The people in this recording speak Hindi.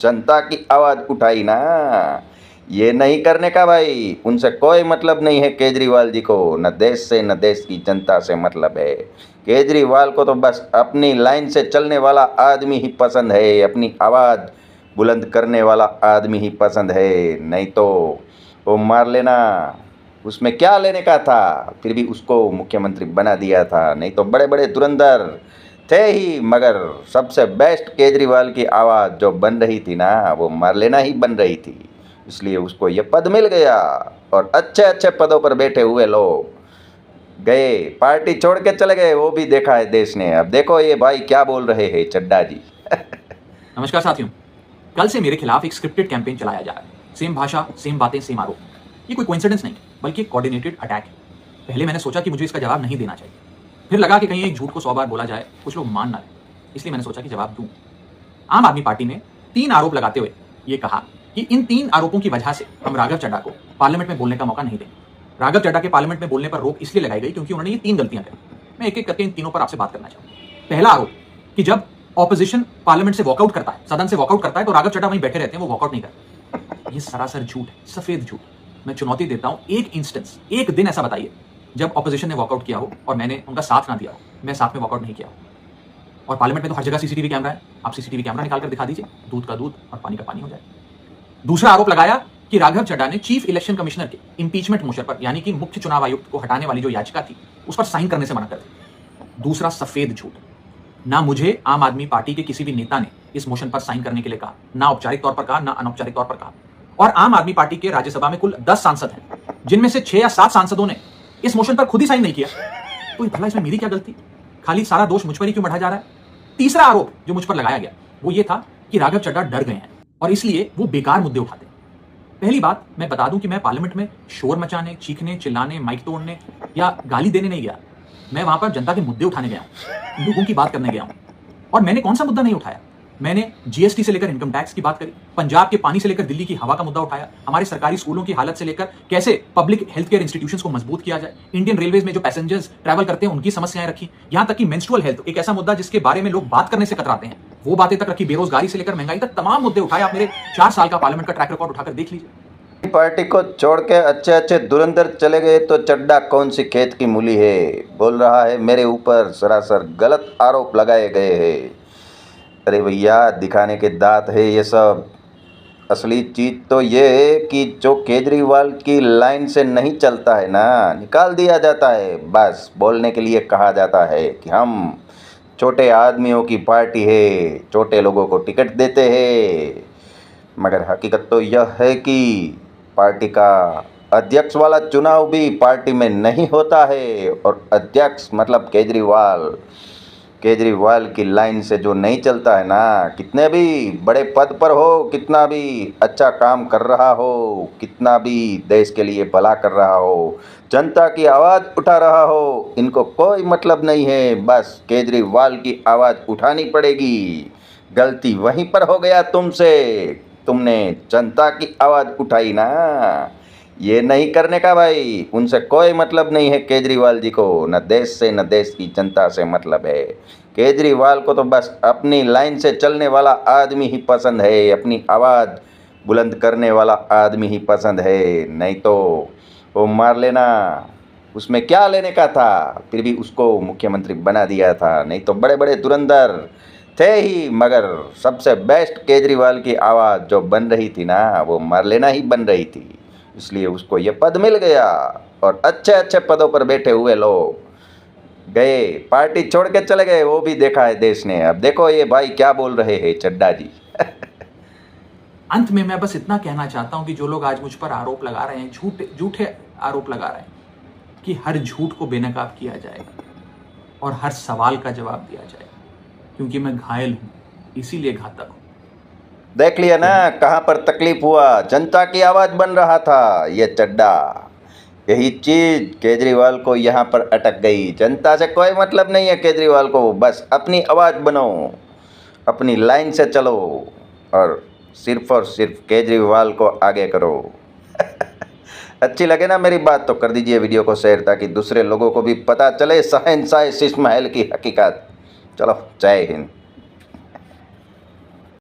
जनता की आवाज़ उठाई ना। ये नहीं करने का भाई, उनसे कोई मतलब नहीं है केजरीवाल जी को, न देश से न देश की जनता से मतलब है। केजरीवाल को तो बस अपनी लाइन से चलने वाला आदमी ही पसंद है, अपनी आवाज़ बुलंद करने वाला आदमी ही पसंद है, नहीं तो वो मार लेना। उसमें क्या लेने का था, फिर भी उसको मुख्यमंत्री बना दिया था, नहीं तो बड़े बड़े धुरंधर थे ही, मगर सबसे बेस्ट केजरीवाल की आवाज़ जो बन रही थी ना, वो मार लेना ही बन रही थी। इसलिए उसको ये पद मिल गया और अच्छे अच्छे पदों पर बैठे हुए लोग गए, पार्टी छोड़ के चले गए, वो भी देखा है देश ने। अब देखो ये भाई क्या बोल रहे हैं चड्डा जी। नमस्कार साथियों, कल से मेरे खिलाफ एक स्क्रिप्टेड कैंपेन चलाया जा रहा है। सेम भाषा, सेम बातें, सेम आरोप। ये कोई कोइंसिडेंस नहीं, बल्कि एक कोऑर्डिनेटेड अटैक है। पहले मैंने सोचा कि मुझे इसका जवाब नहीं देना चाहिए, फिर लगा कि कहीं एक झूठ को 100 बार बोला जाए, कुछ लोग मान ना लें, इसलिए मैंने सोचा कि जवाब दूं। आम आदमी पार्टी ने 3 आरोप लगाते हुए ये कहा कि इन 3 आरोपों की वजह से हम राघव चड्ढा को पार्लियामेंट में बोलने का मौका नहीं देंगे। राघव चड्ढा के पार्लियामेंट में बोलने पर रोक इसलिए लगाई गई क्योंकि उन्होंने ये 3 गलतियां करी। मैं एक एक करके इन तीनों पर आपसे बात करना चाहूंगा। पहला आरोप कि जब ऑपोजिशन पार्लियामेंट से वॉकआउट करता है, सदन से वॉकआउट करता है, तो राघव चड्ढा वहीं बैठे रहते हैं, वो वॉकआउट नहीं करते। ये सरासर झूठ है, सफेद झूठ। मैं चुनौती देता हूं, एक इंस्टेंस, एक दिन ऐसा बताइए जब ऑपोजिशन ने वॉकआउट किया हो और मैंने उनका साथ ना दिया हो, मैं साथ में वॉकआउट नहीं किया हो। और पार्लियामेंट में तो हर जगह सीसीटीवी कैमरा है, आप सीसीटीवी कैमरा निकाल कर दिखा दीजिए, दूध का दूध और पानी का पानी हो जाए। दूसरा आरोप लगाया कि राघव चड्ढा ने चीफ इलेक्शन कमिश्नर के इंपीचमेंट मोशन पर, यानी कि मुख्य चुनाव आयुक्त को हटाने वाली जो याचिका थी, उस पर साइन करने से मना कर दिया। दूसरा सफेद झूठ, ना मुझे आम आदमी पार्टी के किसी भी नेता ने इस मोशन पर साइन करने के लिए कहा, ना औपचारिक तौर पर कहा, ना अनौपचारिक तौर पर कहा। और आम आदमी पार्टी के राज्यसभा में कुल 10 सांसद हैं, जिनमें से 6 या 7 सांसदों ने इस मोशन पर खुद ही साइन नहीं किया। तो भला इसमें मेरी क्या गलती, खाली सारा दोष मुझ पर ही क्यों बढ़ा जा रहा है? तीसरा आरोप जो मुझ पर लगाया गया वो ये था कि राघव चड्ढा डर गए हैं और इसलिए वो बेकार मुद्दे उठाते हैं। पहली बात मैं बता दूं कि मैं पार्लियामेंट में शोर मचाने, चीखने, चिल्लाने, माइक तोड़ने या गाली देने नहीं गया। मैं वहां पर जनता के मुद्दे उठाने गया हूं, लोगों की बात करने गया हूं। और मैंने कौन सा मुद्दा नहीं उठाया? मैंने जीएसटी से लेकर इनकम टैक्स की बात करी, पंजाब के पानी से लेकर दिल्ली की हवा का मुद्दा उठाया, हमारे सरकारी स्कूलों की हालत से लेकर कैसे पब्लिक हेल्थ केयर इंस्टीट्यूशंस को मजबूत किया जाए, इंडियन रेलवेज में जो पैसेंजर्स ट्रैवल करते हैं उनकी समस्याएं रखी, यहां तक कि मेंस्ट्रुअल हेल्थ, एक ऐसा मुद्दा जिसके बारे में लोग बात करने से कतराते हैं, वो बातें तक रखी। बेरोजगारी से लेकर महंगाई तक तमाम मुद्दे उठाए। आप मेरे 4 साल का पार्लियामेंट का ट्रैक रिकॉर्ड उठाकर देख लीजिए। पार्टी को छोड़ के अच्छे अच्छे धुरंधर चले गए तो चड्डा कौन सी खेत की मूली है, बोल रहा है मेरे ऊपर सरासर गलत आरोप लगाए गए हैं। अरे भैया, दिखाने के दांत है ये सब। असली चीज़ तो ये है कि जो केजरीवाल की लाइन से नहीं चलता है ना, निकाल दिया जाता है। बस बोलने के लिए कहा जाता है कि हम छोटे आदमियों की पार्टी है, छोटे लोगों को टिकट देते हैं, मगर हकीकत तो यह है कि पार्टी का अध्यक्ष वाला चुनाव भी पार्टी में नहीं होता है, और अध्यक्ष मतलब केजरीवाल की लाइन से जो नहीं चलता है ना, कितने भी बड़े पद पर हो, कितना भी अच्छा काम कर रहा हो, कितना भी देश के लिए भला कर रहा हो, जनता की आवाज़ उठा रहा हो, इनको कोई मतलब नहीं है। बस केजरीवाल की आवाज़ उठानी पड़ेगी। गलती वहीं पर हो गया तुमसे, तुमने जनता की आवाज़ उठाई ना। ये नहीं करने का भाई, उनसे कोई मतलब नहीं है केजरीवाल जी को, न देश से न देश की जनता से मतलब है। केजरीवाल को तो बस अपनी लाइन से चलने वाला आदमी ही पसंद है, अपनी आवाज़ बुलंद करने वाला आदमी ही पसंद है, नहीं तो वो मार लेना। उसमें क्या लेने का था, फिर भी उसको मुख्यमंत्री बना दिया था, नहीं तो बड़े बड़े धुरंधर थे ही, मगर सबसे बेस्ट केजरीवाल की आवाज़ जो बन रही थी ना, वो मार लेना ही बन रही थी। इसलिए उसको ये पद मिल गया और अच्छे अच्छे पदों पर बैठे हुए लोग गए, पार्टी छोड़ के चले गए, वो भी देखा है देश ने। अब देखो ये भाई क्या बोल रहे हैं चड्डा जी। अंत में मैं बस इतना कहना चाहता हूं कि जो लोग आज मुझ पर आरोप लगा रहे हैं, झूठे आरोप लगा रहे हैं, कि हर झूठ को बेनकाब किया जाएगा और हर सवाल का जवाब दिया जाएगा, क्योंकि मैं घायल हूं, इसीलिए घातक हूं। देख लिया ना कहाँ पर तकलीफ हुआ, जनता की आवाज़ बन रहा था ये चड्डा। यही चीज़ केजरीवाल को यहाँ पर अटक गई। जनता से कोई मतलब नहीं है केजरीवाल को, बस अपनी आवाज़ बनो, अपनी लाइन से चलो और सिर्फ केजरीवाल को आगे करो। अच्छी लगे ना मेरी बात तो कर दीजिए वीडियो को शेयर, ताकि दूसरे लोगों को भी पता चले शहंशाह शीश महल की हकीकत। चलो, जय हिंद।